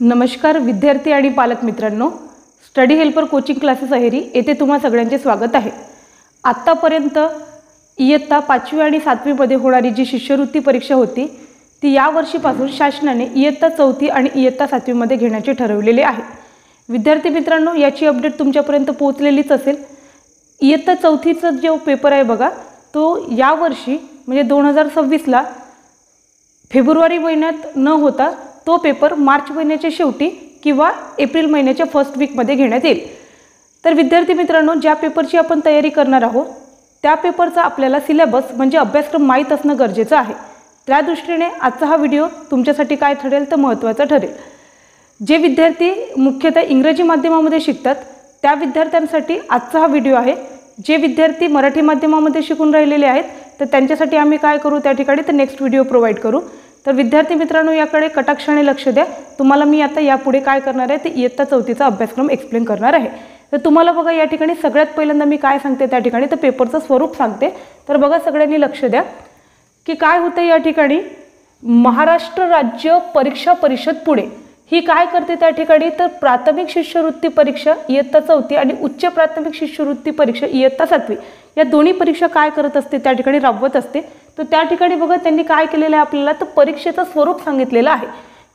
नमस्कार विद्यार्थी आणि पालक मित्रांनो, study helper coaching classes Aheri येथे तुम्हा सगळ्यांचे स्वागत आहे। आतापर्यंत इयत्ता 5वी आणि 7वी मध्ये होणारी जी शिष्यवृत्ती परीक्षा होती ती या वर्षीपासून शासनाने इयत्ता 4थी आणि इयत्ता 7वी मध्ये घेण्याचे ठरवलेले आहे। विद्यार्थी मित्रांनो, याची अपडेट तुमच्यापर्यंत पोहोचलेलीच असेल। इयत्ता 4थीचा जो पेपर आहे बघा, तो या वर्षी म्हणजे 2026 ला फेब्रुवारी महिन्यात न होता तो पेपर मार्च महिन्याच्या शेवटी किंवा एप्रिल महिन्याच्या फर्स्ट वीक मध्ये घेण्यात येईल। तर विद्यार्थी मित्रांनो, ज्या पेपरची आपण तयारी करणार आहोत त्या पेपरचा आपल्याला सिलेबस म्हणजे अभ्यासक्रम माहित असणे गरजेचे आहे। त्या दृष्टीने आजचा हा व्हिडिओ तुमच्यासाठी काय ठरेल तर महत्त्वाचा ठरेल। जे विद्यार्थी मुख्यतः इंग्रजी माध्यमामध्ये शिकतात त्या विद्यार्थ्यांसाठी आजचा हा व्हिडिओ आहे। जे विद्यार्थी मराठी माध्यमामध्ये शिकून राहिलेले आहेत तर त्यांच्यासाठी आम्ही काय करू त्या ठिकाणी तर नेक्स्ट व्हिडिओ प्रोवाइड करू। तर विद्यार्थी मित्रांनो, याकडे कटाक्षाने लक्ष द्या। तुम्हाला मी आता यापुढे काय करणार आहे ते इयत्ता 4थीचा अभ्यासक्रम एक्सप्लेन करणार आहे। तर तुम्हाला बघा या ठिकाणी सगळ्यात पहिल्यांदा मी काय सांगते त्या ठिकाणी तर पेपरचं स्वरूप सांगते। तर बघा सगळ्यांनी लक्ष द्या की काय होतं या ठिकाणी। महाराष्ट्र राज्य परीक्षा परिषद पुणे ही काय करते त्या ठिकाणी तर प्राथमिक शिष्यवृत्ती परीक्षा इयत्ता 4थी आणि उच्च प्राथमिक शिष्यवृत्ती परीक्षा इयत्ता 7वी या दोन्ही परीक्षा काय करत असते त्या ठिकाणी राबवत असते। तर त्या ठिकाणी बघा त्यांनी काय केलेलं आहे आपल्याला तर परीक्षेचं स्वरूप सांगितलेलं आहे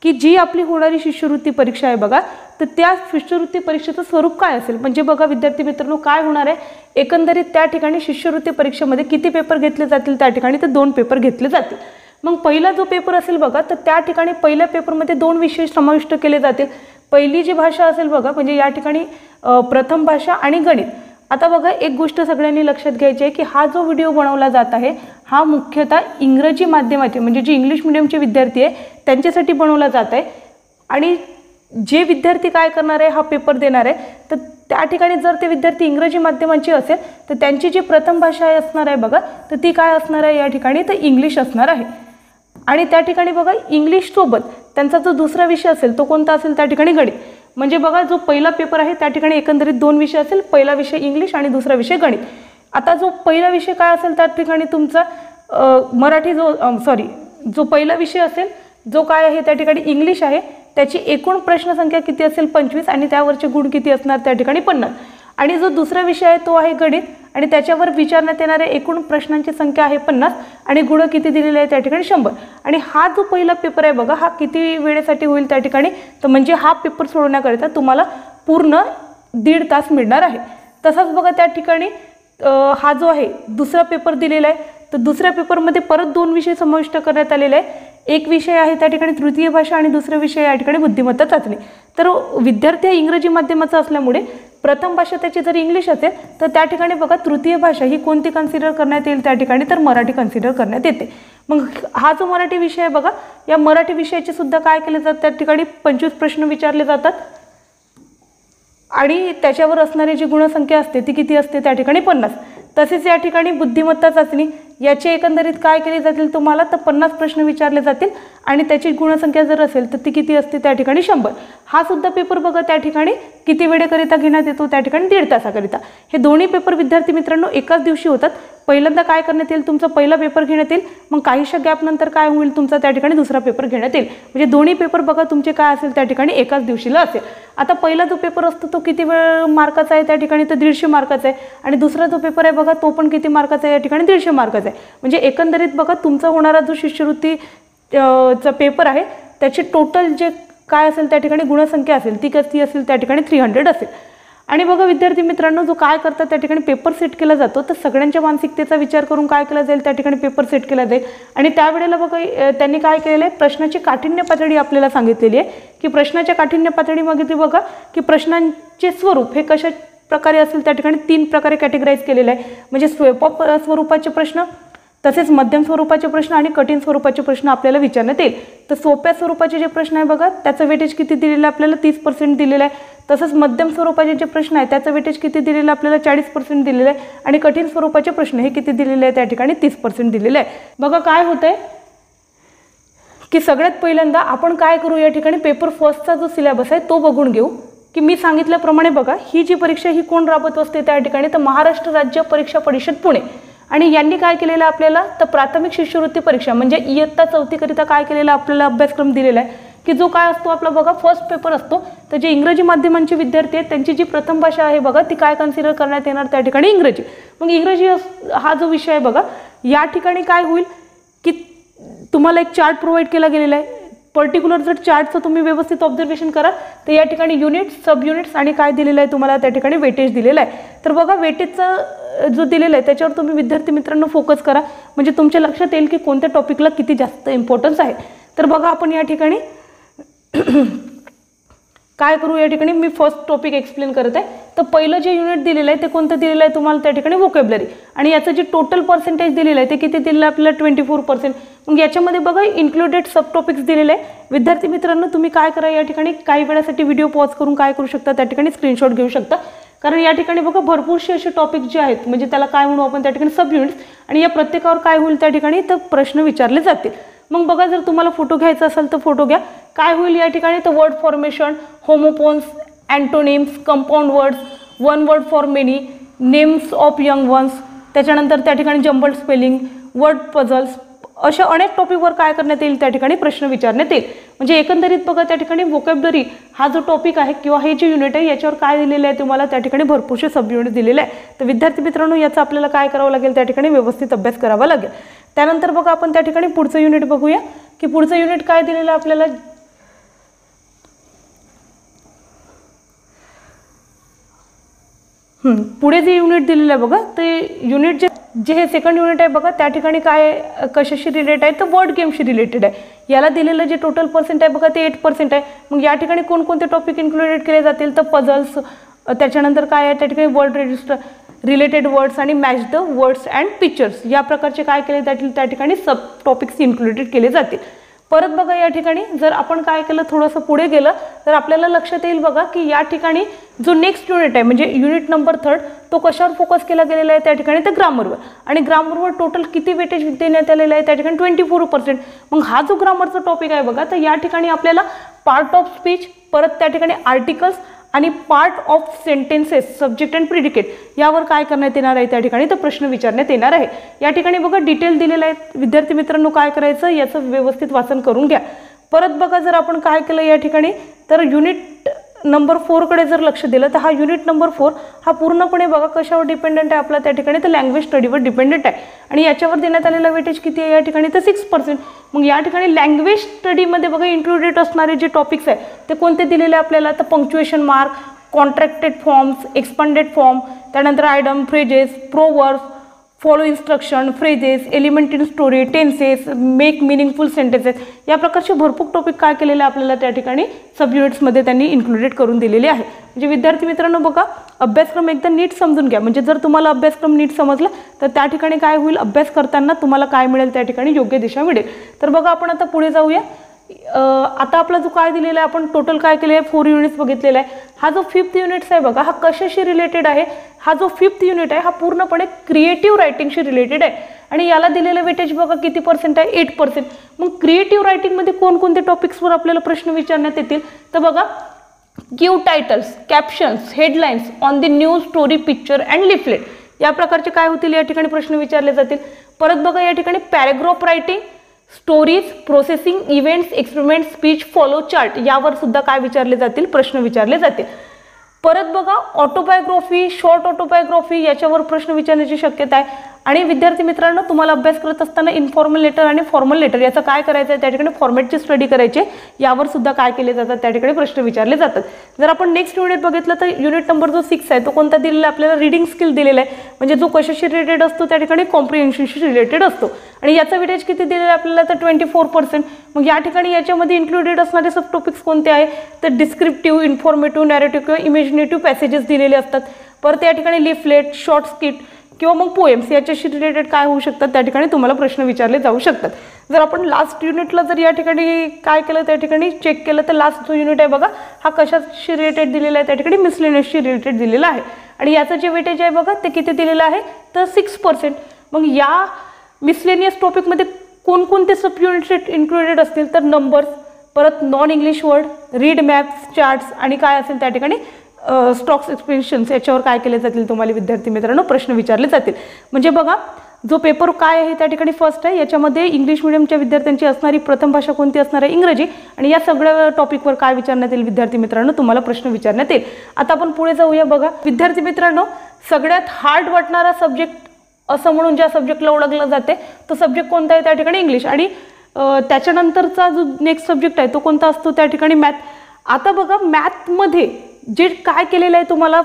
की जी आपली होणारी शिष्यवृत्ती परीक्षा आहे बघा, तर त्या शिष्यवृत्ती परीक्षेचं स्वरूप काय असेल। म्हणजे बघा विद्यार्थी मित्रांनो, काय होणार आहे एकंदरीत त्या ठिकाणी शिष्यवृत्ती परीक्षेमध्ये किती पेपर घेतले जातील त्या ठिकाणी तर 2 पेपर घेतले जातील। मग पहिला जो पेपर असेल बघा तर त्या ठिकाणी पहिल्या पेपरमध्ये 2 विषय समाविष्ट केले जातील। पहिली जी भाषा असेल बघा म्हणजे या ठिकाणी प्रथम भाषा आणि गणित। आता बघा एक गोष्ट सगळ्यांनी लक्षात घ्यायची आहे की हा जो व्हिडिओ बनवला जात आहे हा मुख्यतः इंग्रजी माध्यमाचे म्हणजे जे इंग्लिश मीडियमचे विद्यार्थी आहे त्यांच्यासाठी बनवला जात आहे। आणि जे विद्यार्थी काय करणार आहे हा पेपर देणार आहे तर त्या ठिकाणी जर ते विद्यार्थी इंग्रजी माध्यमाचे असेल तर त्यांची जी प्रथम भाषा असणार आहे बघा तर ती काय असणार आहे या ठिकाणी तर इंग्लिश असणार आहे। आणि त्या ठिकाणी बघा इंग्लिश सोबत त्यांचा जो दुसरा विषय असेल तो कोणता असेल त्या ठिकाणी गणित। म्हणजे बघा जो पहिला पेपर आहे त्या ठिकाणी एकंदरीत 2 विषय असेल, पहिला विषय इंग्लिश आणि दुसरा विषय गणित। आता जो पहिला विषय काय असेल त्या ठिकाणी तुमचा जो पहिला विषय असेल जो काय आहे त्या ठिकाणी इंग्लिश आहे, त्याची एकूण प्रश्न संख्या किती असेल 25 आणि त्यावरचे गुण किती असणार त्या ठिकाणी 50। आणि जो दुसरा विषय आहे तो आहे गणित आणि त्याच्यावर विचारण्यात येणाऱ्या एकूण प्रश्नांची संख्या आहे 50 आणि गुण किती दिलेले आहे त्या ठिकाणी 100। आणि हा जो पहिला पेपर आहे बघा हा किती वेळेसाठी होईल त्या ठिकाणी तर म्हणजे हा पेपर सोडवण्याकरिता तुम्हाला पूर्ण 1.5 तास मिळणार आहे। तसंच बघा त्या ठिकाणी हा जो आहे दुसरा पेपर दिलेला आहे तर दुसऱ्या पेपरमध्ये परत 2 विषय समाविष्ट करण्यात आलेले आहे। एक विषय आहे त्या ठिकाणी तृतीय भाषा आणि दुसरा विषय या ठिकाणी बुद्धिमत्ता चाचणी। तर विद्यार्थी इंग्रजी माध्यमाचा असल्यामुळे प्रथम भाषा त्याची जर इंग्लिश असेल तर त्या ठिकाणी बघा तृतीय भाषा ही कोणती कन्सिडर करण्यात येईल त्या ठिकाणी तर मराठी कन्सिडर करण्यात येते। मग हा जो मराठी विषय आहे बघा या मराठी विषयाचे सुद्धा काय केले जातात त्या ठिकाणी 25 प्रश्न विचारले जातात आणि त्याच्यावर असणारी जी गुणसंख्या असते ती किती असते त्या ठिकाणी 50। तसेच या ठिकाणी बुद्धिमत्ता चाचणी याचे एकंदरीत काय केले जातील तुम्हाला तर 50 प्रश्न विचारले जातील आणि त्याची गुणसंख्या जर असेल तर ती किती असते त्या ठिकाणी 100। हा सुद्धा पेपर बघा त्या ठिकाणी किती वेळेकरिता घेण्यात येतो त्या ठिकाणी 1.5 तासाकरिता। हे दोन्ही पेपर विद्यार्थी मित्रांनो एकाच दिवशी होतात। पहिल्यांदा काय करण्यात येईल तुमचा पहिला पेपर घेण्यात येईल, मग काहीशा गॅप नंतर काय होईल तुमचा त्या ठिकाणी दुसरा पेपर घेण्यात येईल। म्हणजे दोन्ही पेपर बघा तुमचे काय असेल त्या ठिकाणी एकाच दिवशीला असेल। आता पहिला जो पेपर असतो तो किती वेळ मार्काचा आहे त्या ठिकाणी तर 150 मार्काचा आहे आणि दुसरा जो पेपर आहे बघा तो पण किती मार्काचा आहे या ठिकाणी 150 मार्काचा आहे। म्हणजे एकंदरीत बघा तुमचा होणारा जो शिष्यवृत्ती चा पेपर आहे त्याची टोटल जे काय असेल त्या ठिकाणी गुणसंख्या असेल ती किती असेल त्या ठिकाणी 300 असेल। आणि बघा विद्यार्थी मित्रांनो, जो काय करतात त्या ठिकाणी पेपर सेट केला जातो तर सगळ्यांच्या मानसिकतेचा विचार करून काय केला जाईल त्या ठिकाणी पेपर सेट केला जाईल। आणि त्यावेळेला बघा त्यांनी काय केलेलं आहे प्रश्नाची काठिण्य पातळी आपल्याला सांगितलेली आहे की प्रश्नाच्या काठिण्य पातळीमध्ये बघा की प्रश्नांचे स्वरूप हे कशा प्रकारे असेल त्या ठिकाणी 3 प्रकारे कॅटेगराइज केलेलं आहे। म्हणजे सोप्या स्वरूपाचे प्रश्न, तसेच मध्यम स्वरूपाचे प्रश्न आणि कठीण स्वरूपाचे प्रश्न आपल्याला विचारण्यात येईल। तर सोप्या स्वरूपाचे जे प्रश्न आहे बघा त्याचं वेटेज किती दिलेलं आहे आपल्याला 30% दिलेलं आहे। तसंच मध्यम स्वरूपाचे जे प्रश्न आहे त्याचं वेटेज किती दिलेलं आपल्याला 40% दिलेलं आहे आणि कठीण स्वरूपाचे प्रश्न हे किती दिलेले आहे त्या ठिकाणी 30% दिलेलं आहे। बघा काय होतंय की सगळ्यात पहिल्यांदा आपण काय करू या ठिकाणी पेपर फर्स्टचा जो सिलेबस आहे तो बघून घेऊ की मी सांगितल्याप्रमाणे बघा ही जी परीक्षा ही कोण राबवत असते त्या ठिकाणी तर महाराष्ट्र राज्य परीक्षा परिषद पुणे। आणि यांनी काय केलेलं आपल्याला तर प्राथमिक शिष्यवृत्ती परीक्षा म्हणजे इयत्ता 4थी करिता काय केलेला आपल्याला अभ्यासक्रम दिलेला आहे की जो काय असतो आपला बघा फर्स्ट पेपर असतो. तर जे इंग्रजी माध्यमांचे विद्यार्थी आहेत त्यांची जी प्रथम भाषा आहे बघा ती काय कन्सिडर करण्यात येणार त्या ठिकाणी इंग्रजी. मग इंग्रजी हा जो विषय आहे बघा या ठिकाणी काय होईल की तुम्हाला एक चार्ट प्रोव्हाइड केला गेलेला आहे. पर्टिक्युलर जर चार्टचं तुम्ही व्यवस्थित ऑब्झर्वेशन करा तर या ठिकाणी युनिट्स सब युनिट्स आणि काय दिलेलं आहे तुम्हाला त्या ठिकाणी वेटेज दिलेलं आहे. तर बघा वेटेजचा जो दिलेला आहे त्याच्यावर तुम्ही विद्यार्थी मित्रांनो फोकस करा म्हणजे तुमच्या लक्षात येईल की कोणत्या टॉपिकला किती जास्त इम्पॉर्टन्स आहे. तर बघा आपण या ठिकाणी काय करू या ठिकाणी मी फर्स्ट टॉपिक एक्सप्लेन करत आहे. तर पहिलं जे युनिट दिलेलं आहे ते कोणतं दिलेलं आहे तुम्हाला त्या ठिकाणी व्होकॅब्युलरी आणि याचं जे टोटल पर्सेंटेज दिलेलं आहे ते किती दिलेलं आहे आपल्याला 24%. मग याच्यामध्ये बघा इन्क्लुडेड सब टॉपिक्स दिलेले आहे. विद्यार्थी मित्रांनो तुम्ही काय करा या ठिकाणी काही वेळासाठी व्हिडिओ पॉज करून काय करू शकता त्या ठिकाणी स्क्रीनशॉट घेऊ शकता कारण या ठिकाणी बघा भरपूरसे असे टॉपिक जे आहेत म्हणजे त्याला काय म्हणू आपण त्या ठिकाणी सब युनिट्स आणि या प्रत्येकावर काय होईल त्या ठिकाणी तर प्रश्न विचारले जातील. मग बघा जर तुम्हाला फोटो घ्यायचा असेल तर फोटो घ्या. काय होईल या ठिकाणी तर word formation, homophones, antonyms, compound words, one word for many, names of young ones, त्याच्यानंतर त्या ठिकाणी जम्बल्ड स्पेलिंग, वर्ड पझल्स अशा अनेक टॉपिकवर काय करण्यात येईल त्या ठिकाणी प्रश्न विचारण्यात येईल. म्हणजे एकंदरीत बघा त्या ठिकाणी व्होकॅब्युलरी हा जो टॉपिक आहे किंवा हे जे युनिट आहे याच्यावर काय दिलेलं आहे तुम्हाला त्या ठिकाणी भरपूरसे सब युनिट दिलेले आहे. तर विद्यार्थी मित्रांनो याचा आपल्याला काय करावं लागेल त्या ठिकाणी व्यवस्थित अभ्यास करावा लागेल. त्यानंतर बघा आपण त्या ठिकाणी पुढचं युनिट बघूया की पुढचं युनिट काय दिलेलं आपल्याला. पुढे जे युनिट दिलेलं आहे बघा ते युनिट जे हे सेकंड युनिट आहे बघा त्या ठिकाणी काय कशाशी रिलेटेड आहे तर वर्ड गेमशी रिलेटेड आहे. याला दिलेलं जे टोटल पर्सेंट आहे बघा ते 8% आहे. मग या ठिकाणी कोणकोणते टॉपिक इन्क्लुडेड केले जातील तर पझल्स, त्याच्यानंतर काय आहे त्या ठिकाणी वर्ड रजिस्टर, रिलेटेड वर्ड्स आणि match the words and pictures या प्रकारचे काय केले जातील त्या ठिकाणी सब टॉपिक्स इन्क्लुडेड केले जातील. परत बघा या ठिकाणी जर आपण काय केलं थोडंसं पुढे गेलं तर आपल्याला लक्षात येईल बघा की या ठिकाणी जो नेक्स्ट युनिट आहे म्हणजे युनिट नंबर 3 तो कशावर फोकस केला गेलेला आहे त्या ठिकाणी तर ग्रामरवर आणि ग्रामरवर टोटल किती वेटेज देण्यात आलेलं आहे त्या ठिकाणी 24%. मग हा जो ग्रामरचा टॉपिक आहे बघा तर या ठिकाणी आपल्याला पार्ट ऑफ स्पीच, परत त्या ठिकाणी आर्टिकल्स आणि part of sentences, subject and predicate यावर काय करण्यात येणार आहे त्या ठिकाणी तर प्रश्न विचारण्यात येणार आहे. या ठिकाणी बघा डिटेल दिलेलं आहे. विद्यार्थी मित्रांनो काय करायचं याचं व्यवस्थित वाचन करून घ्या. परत बघा जर आपण काय केलं या ठिकाणी तर युनिट नंबर 4 कडे जर लक्ष दिलं तर हा युनिट नंबर 4 हा पूर्णपणे बघा कशावर डिपेंडंट आहे आपला त्या ठिकाणी तर लँग्वेज स्टडीवर डिपेंडंट आहे आणि याच्यावर देण्यात आलेला वेटेज किती आहे या ठिकाणी तर 6%. मग या ठिकाणी लँग्वेज स्टडीमध्ये बघा इन्क्लुडेड असणारे जे टॉपिक्स आहे ते कोणते दिलेले आपल्याला तर punctuation mark, contracted forms, expanded form, त्यानंतर idiom, phrases, proverbs, follow instruction, phrases, element in story, tenses, make meaningful sentences या प्रकारचे भरपूर टॉपिक काय केलेले आपल्याला त्या ठिकाणी सब युनिट्समध्ये त्यांनी इन्क्लुडेड करून दिलेले आहे. म्हणजे विद्यार्थी मित्रांनो बघा अभ्यासक्रम एकदा नीट समजून घ्या म्हणजे जर तुम्हाला अभ्यासक्रम नीट समजला तर त्या ठिकाणी काय होईल अभ्यास करताना तुम्हाला काय मिळेल त्या ठिकाणी योग्य दिशा मिळेल. तर बघा आपण आता पुढे जाऊया. आता आपला जो काय दिलेला आहे आपण टोटल काय केले आहे 4 युनिट्स बघितलेला आहे. हा जो 5th युनिट्स आहे बघा हा कशाशी रिलेटेड आहे. हा जो 5th युनिट आहे हा पूर्णपणे क्रिएटिव्ह रायटिंगशी रिलेटेड आहे आणि याला दिलेलं वेटेज बघा किती पर्सेंट आहे 8%. मग क्रिएटिव्ह रायटिंगमध्ये कोणकोणते टॉपिक्सवर आपल्याला प्रश्न विचारण्यात येतील तर बघा give titles, captions, headlines on the news, story, picture and leaflet या प्रकारचे काय होतील या ठिकाणी प्रश्न विचारले जातील. परत बघा या ठिकाणी paragraph writing, stories, processing, events, experiment, speech, follow, chart यावर सुद्धा काय विचारले जातील प्रश्न विचारले जातील. परत बघा ऑटोबायोग्राफी, शॉर्ट ऑटोबायोग्राफी याच्यावर प्रश्न विचारण्याची शक्यता आहे. आणि विद्यार्थी मित्रांनो तुम्हाला अभ्यास करत असताना इन्फॉर्मल लेटर आणि फॉर्मल लेटर याचं काय करायचं आहे त्या ठिकाणी फॉर्मॅटची स्टडी करायची यावर सुद्धा काय केले जातात त्या ठिकाणी प्रश्न विचारले जातात. जर आपण नेक्स्ट युनिट बघितलं तर युनिट नंबर जो 6 आहे तो कोणता दिलेला आपल्याला रीडिंग स्किल दिलेला आहे म्हणजे जो कशाशी रिलेटेड असतो त्या ठिकाणी कॉम्प्रिहेन्शनशी रिलेटेड असतो आणि याचा वेटेज किती दिलेला आपल्याला तर 24%. मग या ठिकाणी याच्यामध्ये इन्क्लुडेड असणारे सब टॉपिक्स कोणते आहे तर डिस्क्रिप्टिव्ह, इन्फॉर्मेटिव्ह, नॅरेटिव्ह किंवा इमॅजिनेटिव्ह पॅसेजेस दिलेले असतात. परत या ठिकाणी लिफलेट, शॉर्ट स्किट किंवा मग पोएम्स याच्याशी रिलेटेड काय होऊ शकतात त्या ठिकाणी तुम्हाला प्रश्न विचारले जाऊ शकतात. जर आपण लास्ट युनिटला जर या ठिकाणी काय केलं त्या ठिकाणी चेक केलं तर लास्ट जो युनिट आहे बघा हा कशाशी रिलेटेड दिलेला आहे त्या ठिकाणी मिसलेनियसशी रिलेटेड दिलेला आहे आणि याचं जे वेटेज आहे बघा ते किती दिलेलं आहे तर 6%. मग या मिसलेनियस टॉपिकमध्ये कोणकोणते सब युनिट्स इन्क्लुडेड असतील तर नंबर्स, परत non English word, read maps, charts आणि काय असेल त्या ठिकाणी स्टॉक्स एक्सपेन्शन्स याच्यावर काय केले जातील तुम्हाला विद्यार्थी मित्रांनो प्रश्न विचारले जातील. म्हणजे बघा जो पेपर काय आहे त्या ठिकाणी फर्स्ट आहे, याच्यामध्ये इंग्लिश मिडियमच्या विद्यार्थ्यांची असणारी प्रथम भाषा कोणती असणार आहे, इंग्रजी, आणि या सगळ्या टॉपिकवर काय विचारण्यात येईल विद्यार्थी मित्रांनो, तुम्हाला प्रश्न विचारण्यात येईल. आता आपण पुढे जाऊया. बघा विद्यार्थी मित्रांनो, सगळ्यात हार्ड वाटणारा सब्जेक्ट असं म्हणून ज्या सब्जेक्टला ओळखलं जाते तो सब्जेक्ट कोणता आहे त्या ठिकाणी इंग्लिश, आणि त्याच्यानंतरचा जो नेक्स्ट सब्जेक्ट आहे तो कोणता असतो त्या ठिकाणी मॅथ. आता बघा मॅथमध्ये जे काय केलेलं आहे तुम्हाला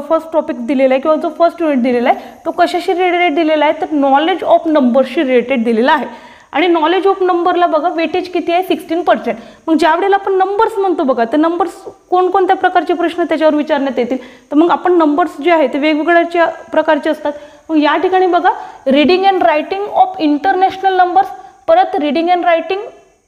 फर्स्ट टॉपिक दिलेला आहे किंवा जो फर्स्ट युनिट दिलेला आहे तो कशाशी रिलेटेड दिलेला आहे तर नॉलेज ऑफ नंबर्सशी रिलेटेड दिलेला आहे. आणि नॉलेज ऑफ नंबरला बघा वेटेज किती आहे 16%. मग ज्या वेळेला आपण नंबर्स म्हणतो बघा तर नंबर्स कोणकोणत्या प्रकारचे प्रश्न त्याच्यावर विचारण्यात येतील, तर मग आपण नंबर्स जे आहे ते वेगवेगळ्या प्रकारचे असतात. मग या ठिकाणी बघा reading and writing of international numbers, परत reading and writing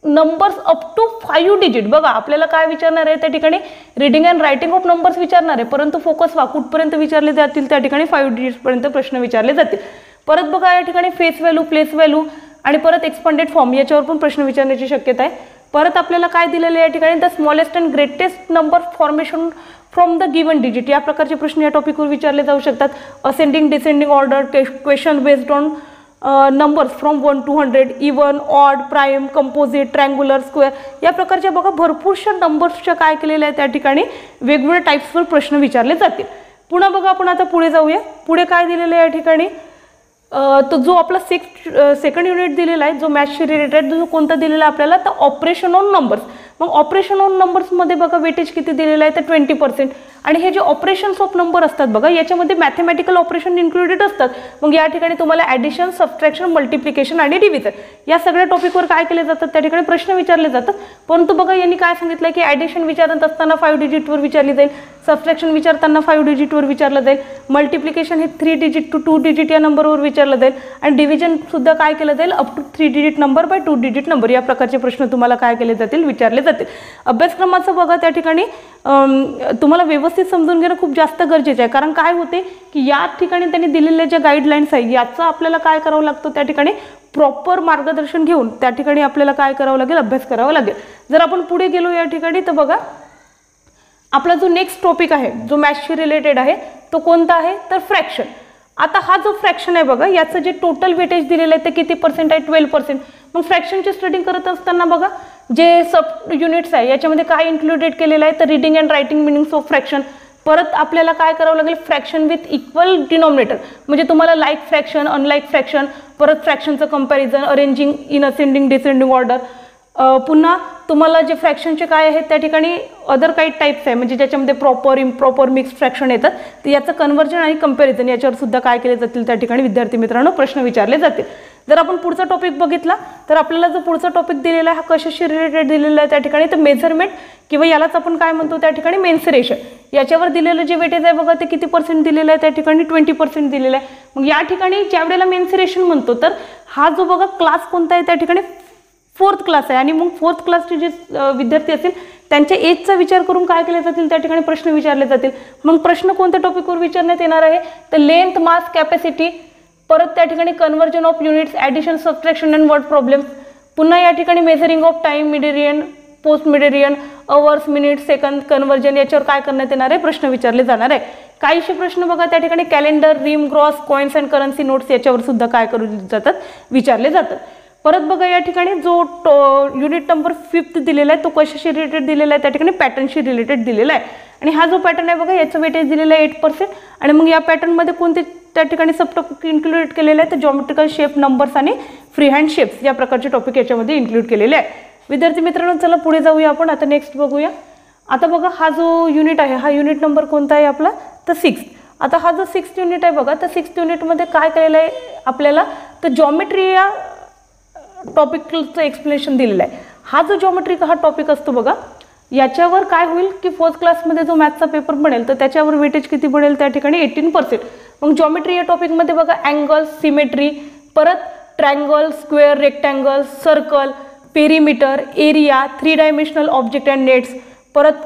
numbers up to 5 digit. बघा आपल्याला काय विचारणार आहे त्या ठिकाणी reading and writing of numbers विचारणार आहे, परंतु फोकस कुठपर्यंत विचारले जातील त्या ठिकाणी 5 डिजिट्सपर्यंत प्रश्न विचारले जातील. परत बघा या ठिकाणी फेस व्हॅल्यू, प्लेस व्हॅल्यू आणि परत एक्सपांडेड फॉर्म याच्यावर पण प्रश्न विचारण्याची शक्यता आहे. परत आपल्याला काय दिलेलं आहे या ठिकाणी the smallest and greatest number formation from the given digit, या प्रकारचे प्रश्न या टॉपिकवर विचारले जाऊ शकतात. Ascending descending order, question based on numbers from 1 to 100, even, odd, prime, composite, triangular, square, या प्रकारच्या बघा भरपूरशा नंबर्सच्या काय केलेल्या आहे त्या ठिकाणी वेगवेगळ्या टाईप्सवर प्रश्न विचारले जातील. पुन्हा बघा आपण आता पुढे जाऊया. पुढे काय दिलेलं आहे या ठिकाणी तो जो आपला सेकंड युनिट दिलेला आहे जो मॅथ्सशी रिलेटेड जो कोणता दिलेला आहे आपल्याला तर ऑपरेशन ऑन नंबर्स. मग ऑपरेशन ऑन नंबर्समध्ये बघा वेटेज किती दिलेलं आहे तर 20%. आणि हे जे ऑपरेशन्स ऑफ नंबर असतात बघा याच्यामध्ये मॅथमॅटिकल ऑपरेशन इन्क्लुडेड असतात. मग या ठिकाणी तुम्हाला ॲडिशन, सबट्रॅक्शन, मल्टिप्लिकेशन आणि डिव्हिजन या सगळ्या टॉपिकवर काय केले जातात त्या ठिकाणी प्रश्न विचारले जातात. परंतु बघा यांनी काय सांगितलं की ॲडिशन विचारत असताना 5 डिजिटवर विचारली जाईल, सबट्रॅक्शन विचारताना 5 डिजिटवर विचारलं जाईल, मल्टिप्लिकेशन हे 3 डिजिट टू 2 डिजिट या नंबरवर विचारलं जाईल, आणि डिव्हिजन सुद्धा काय केलं जाईल up to 3 digit number by 2 digit number, या प्रकारचे प्रश्न तुम्हाला काय केले जातील विचारले जातील. अभ्यासक्रमाचं बघा त्या ठिकाणी तुम्हाला व्यवस्थित समजून घेणं खूप जास्त गरजेचं आहे. कारण काय होते की या ठिकाणी त्यांनी दिलेल्या ज्या गाईडलाईन्स आहे याचं आपल्याला काय करावं लागतं त्या ठिकाणी प्रॉपर मार्गदर्शन घेऊन त्या ठिकाणी आपल्याला काय करावं लागेल अभ्यास करावा लागेल. जर आपण पुढे गेलो या ठिकाणी तर बघा आपला जो नेक्स्ट टॉपिक आहे जो मॅथ्सशी रिलेटेड आहे तो कोणता आहे तर फ्रॅक्शन. आता हा जो फ्रॅक्शन आहे बघा याचं जे टोटल वेटेज दिलेलं आहे ते किती पर्सेंट आहे 12%. मग फ्रॅक्शनची स्टडी करत असताना बघा जे सब युनिट्स आहे याच्यामध्ये काय इन्क्लुडेड केलेलं आहे तर reading and writing meanings of fraction. परत आपल्याला काय करावं लागेल फ्रॅक्शन विथ इक्वल डिनॉमिनेटर, म्हणजे तुम्हाला लाईक फ्रॅक्शन, अनलाईक फ्रॅक्शन, परत फ्रॅक्शनचं comparison, arranging in ascending descending order. पुन्हा तुम्हाला जे फ्रॅक्शनचे काय आहेत त्या ठिकाणी अदर काही टाईप्स आहे म्हणजे ज्याच्यामध्ये प्रॉपर, इम्प्रॉपर, मिक्स फ्रॅक्शन येतात तर याचं कन्व्हर्जन आणि कंपॅरिझन याच्यावर सुद्धा काय केले जातील त्या ठिकाणी विद्यार्थी मित्रांनो प्रश्न विचारले जातील. जर आपण पुढचा टॉपिक बघितला तर आपल्याला जो पुढचा टॉपिक दिलेला आहे हा कशाशी रिलेटेड दिलेला आहे त्या ठिकाणी तर मेजरमेंट किंवा यालाच आपण काय म्हणतो त्या ठिकाणी मेन्सुरेशन. याच्यावर दिलेलं जे वेटेज आहे बघा ते किती पर्सेंट दिलेलं आहे त्या ठिकाणी 20% दिलेलं आहे. मग या ठिकाणी ज्या वेळेला मेन्सुरेशन म्हणतो तर हा जो बघा क्लास कोणता आहे त्या ठिकाणी 4th क्लास आहे. आणि मग 4th क्लासचे जे विद्यार्थी असतील त्यांच्या एजचा विचार करून काय केले जातील त्या ठिकाणी प्रश्न विचारले जातील. मग प्रश्न कोणत्या टॉपिकवर विचारण्यात येणार आहे तर लेंथ, मास, कॅपॅसिटी, परत त्या ठिकाणी conversion of units, addition, subtraction and word problems. पुन्हा या ठिकाणी measuring of time, meridian, post meridian, hours, minute, second, conversion याच्यावर काय करण्यात येणार आहे प्रश्न विचारले जाणार आहे. काहीशे प्रश्न बघा त्या ठिकाणी calendar, ream, gross, coins and currency notes याच्यावर सुद्धा काय करू जातात विचारले जातात. परत बघा या ठिकाणी जो युनिट नंबर 5th दिलेला आहे तो कशाशी रिलेटेड दिलेला आहे त्या ठिकाणी पॅटर्नशी रिलेटेड दिलेला आहे. आणि हा जो पॅटर्न आहे बघा याचं वेटेज दिलेलं आहे 8%. आणि मग या पॅटर्नमध्ये कोणते त्या ठिकाणी सब टॉपिक इन्क्लुडेड केलेले आहे तर जॉमेट्रिकल शेप, नंबर्स आणि फ्री हँड शेप्स या प्रकारचे टॉपिक याच्यामध्ये इन्क्लूड केलेले आहे. विद्यार्थी मित्रांनो चला पुढे जाऊया आपण. आता नेक्स्ट बघूया. आता बघा हा जो युनिट आहे हा युनिट नंबर कोणता आहे आपला तर 6th. आता हा जो 6th युनिट आहे बघा तर 6th युनिटमध्ये काय केलेलं आहे आपल्याला तर जॉमेट्री या टॉपिकचं एक्सप्लेनेशन दिलेलं आहे. हा जो जॉमेट्री हा टॉपिक असतो बघा याच्यावर काय होईल की 4th क्लासमध्ये जो मॅथचा पेपर बनेल तर त्याच्यावर वेटेज किती बनेल त्या ठिकाणी 18%. मग जॉमेट्री या टॉपिकमध्ये बघा अँगल, सिमेट्री, परत triangle, square, rectangle, circle, perimeter, area, 3 dimensional object and nets, परत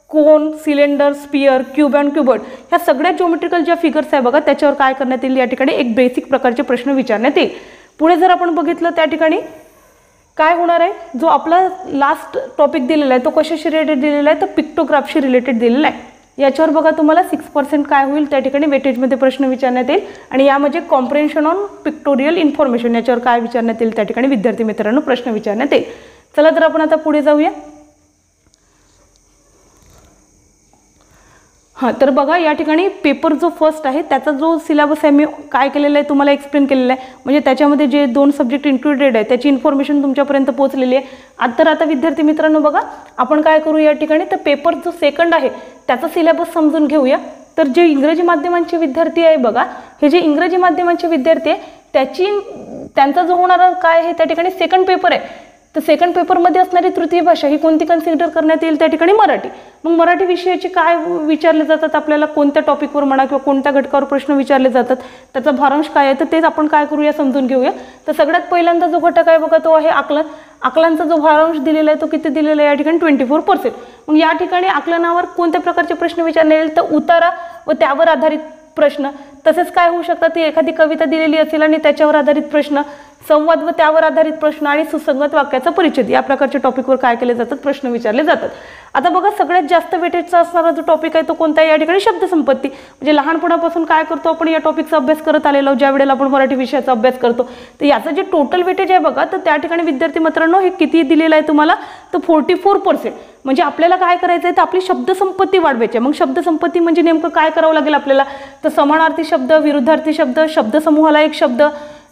cone, cylinder, sphere, cube and cuboid ह्या सगळ्या जॉमेट्रिकल ज्या फिगर्स आहे बघा त्याच्यावर काय करण्यात येईल या ठिकाणी एक बेसिक प्रकारचे प्रश्न विचारण्यात येईल. पुढे जर आपण बघितलं त्या ठिकाणी काय होणार आहे जो आपला लास्ट टॉपिक दिलेला आहे तो कशाशी रिलेटेड दिलेला आहे तर पिक्टोग्राफशी रिलेटेड दिलेला आहे. याच्यावर बघा तुम्हाला 6% काय होईल त्या ठिकाणी वेटेजमध्ये प्रश्न विचारण्यात येईल आणि यामध्ये कॉम्प्रेन्शन ऑन पिक्टोरियल इन्फॉर्मेशन याच्यावर काय विचारण्यात येईल त्या ठिकाणी विद्यार्थी मित्रांनो प्रश्न विचारण्यात येईल। चला तर आपण आता पुढे जाऊया। हां, तर बघा या ठिकाणी पेपर जो फर्स्ट आहे त्याचा जो सिलेबस आहे मी काय केलेला आहे तुम्हाला एक्सप्लेन केलेला आहे, म्हणजे त्याच्यामध्ये जे 2 सब्जेक्ट इन्क्लुडेड आहे त्याची इन्फॉर्मेशन तुमच्यापर्यंत पोहोचलेली आहे। आता विद्यार्थी मित्रांनो बघा आपण काय करू या ठिकाणी, तर पेपर जो सेकंड आहे त्याचा सिलेबस समजून घेऊया। तर जे इंग्रजी माध्यमांचे विद्यार्थी आहे बघा, हे जे इंग्रजी माध्यमांचे विद्यार्थी आहे त्यांचा जो होणारा काय आहे त्या ठिकाणी सेकंड पेपर आहे, तर सेकंड पेपरमध्ये असणारी तृतीय भाषा ही कोणती कन्सिडर करण्यात येईल त्या ठिकाणी मराठी। मग मराठी विषयाचे काय विचारले जातात, आपल्याला कोणत्या टॉपिकवर म्हणा किंवा कोणत्या घटकावर प्रश्न विचारले जातात, त्याचा भारांश काय आहे तर तेच आपण काय करूया समजून घेऊया। तर सगळ्यात पहिल्यांदा जो घटक आहे बघा तो आहे आकलन। आकलनाचा जो भारांश दिलेला आहे तो किती दिलेला आहे या ठिकाणी 24%। मग या ठिकाणी आकलनावर कोणत्या प्रकारचे प्रश्न विचारले येईल, तर उतारा व त्यावर आधारित प्रश्न, तसेच काय होऊ शकतात ती एखादी कविता दिलेली असेल आणि त्याच्यावर आधारित प्रश्न, संवाद व त्यावर आधारित प्रश्न आणि सुसंगत वाक्याचा परिच्छेद या प्रकारच्या टॉपिकवर काय केले जातात प्रश्न विचारले जातात। आता बघा सगळ्यात जास्त वेटेजचा असणारा जो टॉपिक आहे तो कोणता आहे या ठिकाणी शब्दसंपत्ती, म्हणजे लहानपणापासून काय करतो आपण या टॉपिकचा अभ्यास करत आलेलो ज्या वेळेला आपण मराठी विषयाचा अभ्यास करतो, तर याचं जे टोटल वेटेज आहे बघा तर त्या ठिकाणी विद्यार्थी मित्रांनो हे किती दिलेलं आहे तुम्हाला, तर 44%। म्हणजे आपल्याला काय करायचं आहे तर आपली शब्दसंपत्ती वाढवायची आहे। मग शब्दसंपत्ती म्हणजे नेमकं काय करावं लागेल आपल्याला, तर समानार्थी शब्द, विरुद्धार्थी शब्द, शब्दसमूहाला एक शब्द,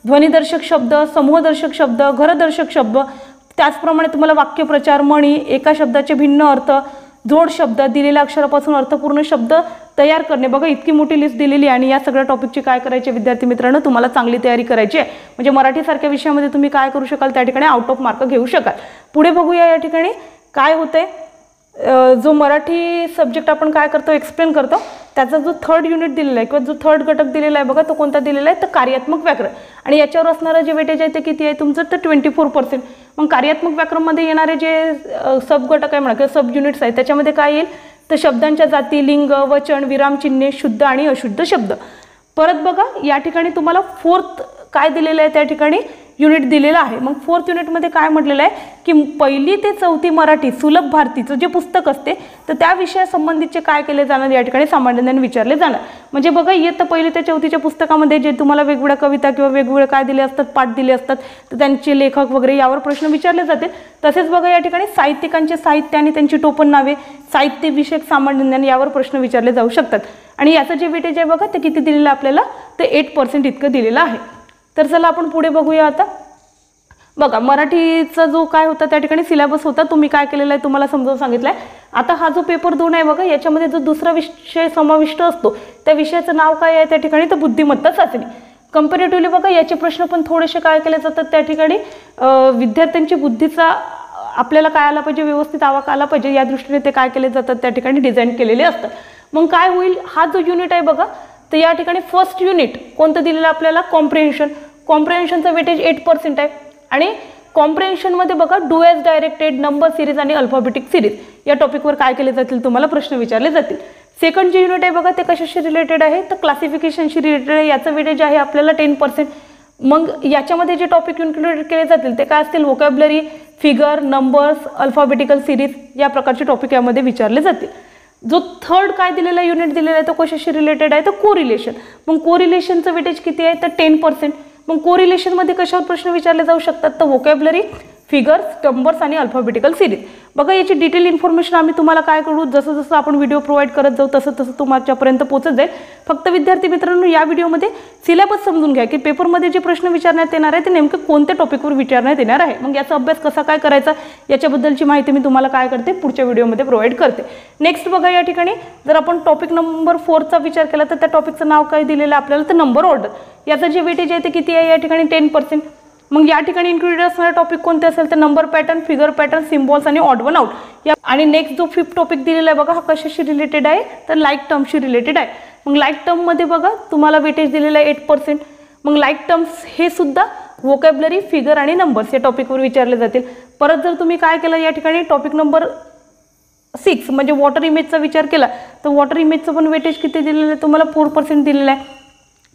ध्वनिदर्शक शब्द, समूहदर्शक शब्द, घरदर्शक शब्द, त्याचप्रमाणे तुम्हाला वाक्यप्रचार, म्हणी, एका शब्दाचे भिन्न अर्थ, जोड शब्द, दिलेल्या अक्षरापासून अर्थपूर्ण शब्द तयार करणे। बघा इतकी मोठी लिस्ट दिलेली आहे आणि या सगळ्या टॉपिकची काय करायची विद्यार्थी मित्रांनो तुम्हाला चांगली तयारी करायची आहे, म्हणजे मराठीसारख्या विषयामध्ये तुम्ही काय करू शकाल त्या ठिकाणी आउट ऑफ मार्क घेऊ शकाल। पुढे बघूया या ठिकाणी काय होतंय, जो मराठी सब्जेक्ट आपण काय करतो एक्सप्लेन करतो त्याचा जो थर्ड युनिट दिलेला आहे किंवा जो थर्ड घटक दिलेला आहे बघा तो कोणता दिलेला आहे, तर कार्यात्मक व्याकरण, आणि याच्यावर असणारं जे वेटेज आहे ते किती आहे तुमचं, तर 24%। मग कार्यात्मक व्याकरणमध्ये येणारे जे सब घटक आहे म्हणा किंवा सब युनिट्स आहेत त्याच्यामध्ये काय येईल, तर शब्दांच्या जाती, लिंग, वचन, विरामचिन्हे, शुद्ध आणि अशुद्ध शब्द। परत बघा या ठिकाणी तुम्हाला फोर्थ काय दिलेलं आहे त्या ठिकाणी युनिट दिलेलं आहे। मग फोर्थ युनिटमध्ये काय म्हटलेलं आहे की 1ली ते 4थी मराठी सुलभ भारतीचं जे पुस्तक असते तर त्या विषयासंबंधीचे काय केले जाणार या ठिकाणी सामान्य ज्ञान विचारले जाणार। म्हणजे बघा इयत्ता 1ली ते 4थीच्या पुस्तकामध्ये जे तुम्हाला वेगवेगळ्या कविता किंवा वेगवेगळे काय दिले असतात पाठ दिले असतात तर त्यांचे लेखक वगैरे यावर प्रश्न विचारले जातील। तसेच बघा या ठिकाणी साहित्यिकांचे साहित्य आणि त्यांची टोपण नावे, साहित्य विषयक सामान्य ज्ञान यावर प्रश्न विचारले जाऊ शकतात आणि याचं जे वेटेज आहे बघा ते किती दिलेलं आपल्याला, ते 8% इतकं दिलेलं आहे। तर चला आपण पुढे बघूया। आता बघा मराठीचा जो काय होता त्या ठिकाणी सिलेबस होता तुम्ही काय केलेलं आहे तुम्हाला समजावून सांगितलंय। आता हा जो पेपर 2 आहे बघा याच्यामध्ये जो दुसरा विषय समाविष्ट असतो त्या विषयाचं नाव काय आहे त्या ठिकाणी, तर बुद्धिमत्ता चाचणी। कंपॅरेटिव्हली बघा याचे प्रश्न पण थोडेसे काय केले जातात त्या ठिकाणी विद्यार्थ्यांची बुद्धीचा आपल्याला काय आला पाहिजे, व्यवस्थित आवाका आला पाहिजे या दृष्टीने ते काय केले जातात त्या ठिकाणी डिझाईन केलेले असतात। मग काय होईल, हा जो युनिट आहे बघा तर या ठिकाणी फर्स्ट युनिट कोणतं दिलेलं आपल्याला, कॉम्प्रिहेन्शन। कॉम्प्रिहेन्शनचा वेटेज 8% आहे आणि कॉम्प्रिहेन्शनमध्ये बघा do as directed, number series आणि अल्फाबेटिक सिरीज या टॉपिकवर काय केले जातील तुम्हाला प्रश्न विचारले जातील। सेकंड जे युनिट आहे बघा ते कशाशी रिलेटेड आहे, तर क्लासिफिकेशनशी रिलेटेड आहे, याचं वेटेज आहे आपल्याला 10%। मग याच्यामध्ये जे टॉपिक इन्क्लुडेड केले जातील ते काय असतील, vocabulary, figure, numbers, alphabetical series या प्रकारचे टॉपिक यामध्ये विचारले जातील। जो थर्ड काय दिलेला युनिट दिलेला आहे तो कशाशी रिलेटेड आहे, तर कोरिलेशन। मग कोरिलेशनचं वेटेज किती आहे, तर 10%। मग कोरिलेशनमध्ये कशावर प्रश्न विचारले जाऊ शकतात, तर व्होकॅब्युलरी, फिगर्स, नंबर्स आणि अल्फाबेटिकल सिरीज। बघा याची डिटेल इन्फॉर्मेशन आम्ही तुम्हाला काय करू, जसं जसं आपण व्हिडिओ प्रोव्हाइड करत जाऊ तसं तसं तुमच्यापर्यंत पोहोचत जाईल। फक्त विद्यार्थी मित्रांनो या व्हिडिओमध्ये सिलेबस समजून घ्या की पेपरमध्ये जे प्रश्न विचारण्यात येणार आहे ते नेमके कोणत्या टॉपिकवर विचारण्यात येणार आहे। मग याचा अभ्यास कसा काय करायचा याच्याबद्दलची माहिती मी तुम्हाला काय करते पुढच्या व्हिडिओमध्ये प्रोव्हाइड करते। नेक्स्ट बघा या ठिकाणी जर आपण टॉपिक नंबर 4चा विचार केला तर त्या टॉपिकचं नाव काय दिलेलं आहे आपल्याला, तर नंबर ऑर्डर। याचं जे वेटेज आहे ते किती आहे या ठिकाणी 10%। मग या ठिकाणी इन्क्लुडेड असणारे टॉपिक कोणते असेल तर number pattern, figure pattern, symbols आणि ऑड वन आउट या। आणि नेक्स्ट जो 5th टॉपिक दिलेला आहे बघा हा कशाशी रिलेटेड आहे, तर लाईक टर्मशी रिलेटेड आहे। मग लाईक टर्ममध्ये बघा तुम्हाला वेटेज दिलेलं आहे 8%। मग लाईक टर्म्स हे सुद्धा व्होकॅब्युलरी, फिगर आणि नंबर्स या टॉपिकवर विचारले जातील। परत जर तुम्ही काय केलं या ठिकाणी टॉपिक नंबर 6 म्हणजे वॉटर इमेजचा विचार केला तर वॉटर इमेजचं पण वेटेज किती दिलेलं आहे तुम्हाला 4% दिलेलं आहे।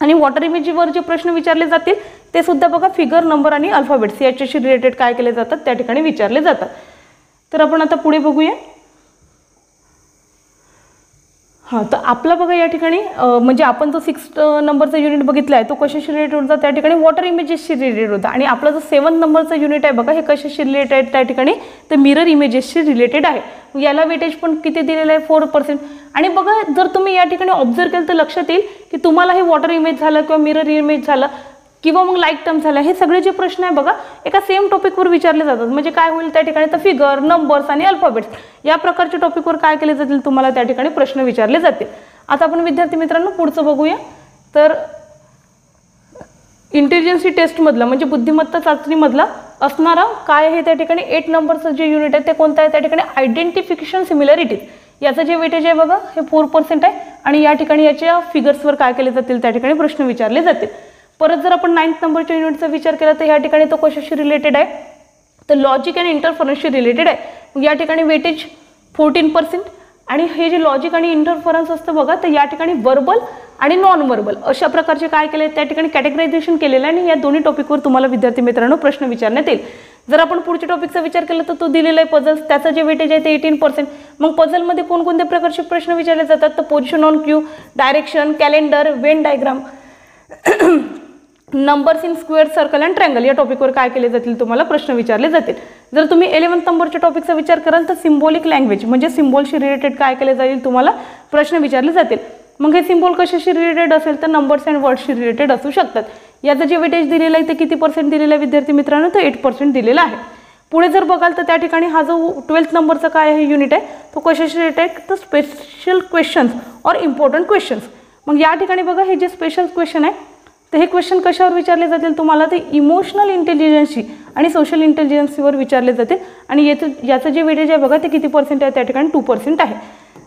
आणि वॉटर इमेजवर जे प्रश्न विचारले जातील ते सुद्धा बघा फिगर, नंबर आणि अल्फाबेट्स याच्याशी रिलेटेड काय केले जातात त्या ठिकाणी विचारले जातात। तर आपण आता पुढे बघूया। हां, तर आपला बघा या ठिकाणी म्हणजे आपण जो 6 नंबरचा युनिट बघितला आहे तो कशाशी रिलेटेड होता, त्या ठिकाणी वॉटर इमेजेसशी रिलेटेड होता. आणि आपला जो 7 नंबरचा युनिट आहे बघा, हे कशाशी रिलेटेड आहे त्या ठिकाणी, तर मिरर इमेजेसशी रिलेटेड आहे. याला वेटेज पण किती दिलेलं आहे, 4%. आणि बघा जर तुम्ही या ठिकाणी ऑब्झर्व केलं तर लक्षात येईल की तुम्हाला हे वॉटर इमेज झालं किंवा मिरर इमेज झालं किंवा मग लाईक टर्म झाला, हे सगळे जे प्रश्न आहे बघा एका सेम टॉपिकवर विचारले जातात. म्हणजे काय होईल त्या ठिकाणी, तर फिगर, नंबर्स आणि अल्फाबेट्स या प्रकारच्या टॉपिकवर काय केले जातील, तुम्हाला त्या ठिकाणी प्रश्न विचारले जातील. आता आपण विद्यार्थी मित्रांनो पुढचं बघूया. तर इंटेलिजन्सी टेस्टमधला म्हणजे बुद्धिमत्ता चाचणीमधला असणारा काय आहे त्या ठिकाणी 8 नंबरचं जे युनिट आहे ते कोणतं आहे, त्या ठिकाणी आयडेंटिफिकेशन सिमिलॅरिटीज. याचं जे वेटेज आहे बघा हे 4% आहे. आणि या ठिकाणी याच्या फिगर्सवर काय केले जातील, त्या ठिकाणी प्रश्न विचारले जातील. परत जर आपण 9th नंबरच्या युनिटचा विचार केला तर या ठिकाणी तो कशाशी रिलेटेड आहे, तर लॉजिक अँड इंटरफरन्सशी रिलेटेड आहे. या ठिकाणी वेटेज 14%. आणि हे जे लॉजिक आणि इंटरफरन्स असतं बघा, तर या ठिकाणी वर्बल आणि नॉन वर्बल अशा प्रकारचे काय केले त्या ठिकाणी कॅटेगरायझेशन केलेलं आहे. आणि या दोन्ही टॉपिकवर तुम्हाला विद्यार्थी मित्रांनो प्रश्न विचारण्यात येईल. जर आपण पुढच्या टॉपिकचा विचार केला तर तो दिलेला आहे पझल्स, त्याचं जे वेटेज आहे ते 18%. मग पझलमध्ये कोणकोणत्या प्रकारचे प्रश्न विचारले जातात, तर position on Q, direction, calendar, Venn diagram, numbers in square, circle and triangle या टॉपिकवर काय केले जातील, तुम्हाला प्रश्न विचारले जातील. जर तुम्ही 11th नंबरच्या टॉपिकचा विचार कराल तर सिम्बॉलिक लँग्वेज म्हणजे सिम्बॉलशी रिलेटेड काय केले जाईल, तुम्हाला प्रश्न विचारले जातील. मग हे सिम्बॉल कशाशी रिलेटेड असेल तर नंबर्स अँड वर्ड्सशी रिलेटेड असू शकतात. याचं जे वेटेज दिलेलं आहे ते किती % दिलेलं आहे विद्यार्थी मित्रांनो, तर 8% दिलेला आहे. पुढे जर बघाल तर त्या ठिकाणी हा जो 12th नंबरचा काय आहे युनिट आहे तो कशाशी रिलेटेड आहे, तर स्पेशल क्वेश्चन्स और इम्पॉर्टंट क्वेश्चन्स. मग या ठिकाणी बघा हे जे स्पेशल क्वेश्चन आहे तर हे क्वेश्चन कशावर विचारले जातील तुम्हाला, ते इमोशनल इंटेलिजन्सशी आणि सोशल इंटेलिजन्सीवर विचारले जातील. आणि याचं जे वेटेज आहे बघा ते किती % आहे, त्या ठिकाणी 2% आहे.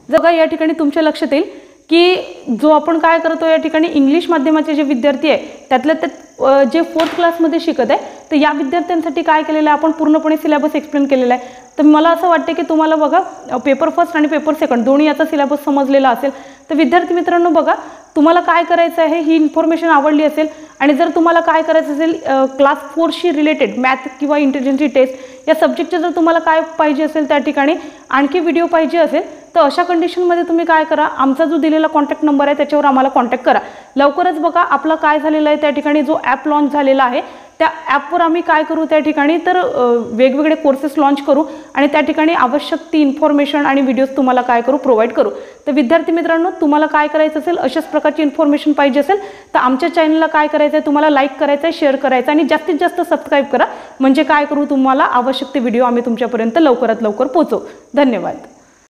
बघा या ठिकाणी तुमच्या लक्षात येईल की जो आपण काय करतो या ठिकाणी इंग्लिश माध्यमाचे जे विद्यार्थी आहे त्यातल्या त्यात जे 4th क्लासमध्ये शिकत आहे तर या विद्यार्थ्यांसाठी काय केलेलं आहे, आपण पूर्णपणे सिलेबस एक्सप्लेन केलेला आहे. तर मला असं वाटतं की तुम्हाला बघा पेपर फर्स्ट आणि पेपर सेकंड दोन्ही याचा सिलेबस समजलेला असेल. तर विद्यार्थी मित्रांनो बघा तुम्हाला काय करायचं आहे, ही इन्फॉर्मेशन आवडली असेल आणि जर तुम्हाला काय करायचं असेल क्लास 4शी रिलेटेड मॅथ किंवा इंटेलिजन्सी टेस्ट या सब्जेक्टचे जर तुम्हाला काय पाहिजे असेल त्या ठिकाणी आणखी व्हिडिओ पाहिजे असेल तर अशा कंडिशनमध्ये तुम्ही काय करा, आमचा जो दिलेला कॉन्टॅक्ट नंबर आहे त्याच्यावर आम्हाला कॉन्टॅक्ट करा. लवकरच बघा आपला काय झालेलं आहे त्या ठिकाणी जो ॲप लॉन्च झालेला आहे त्या ॲपवर आम्ही काय करू त्या ठिकाणी तर वेगवेगळे कोर्सेस लॉन्च करू आणि त्या ठिकाणी आवश्यक ती इन्फॉर्मेशन आणि व्हिडिओज तुम्हाला काय करू प्रोव्हाइड करू. तर विद्यार्थी मित्रांनो तुम्हाला काय करायचं असेल, अशाच प्रकारची इन्फॉर्मेशन पाहिजे असेल तर आमच्या चॅनलला काय करायचं आहे, तुम्हाला लाईक करायचं आहे, शेअर करायचं आणि जास्तीत जास्त सबस्क्राईब करा. म्हणजे काय करू तुम्हाला आवश्यक ते व्हिडिओ आम्ही तुमच्यापर्यंत लवकरात लवकर पोहोचवू. धन्यवाद.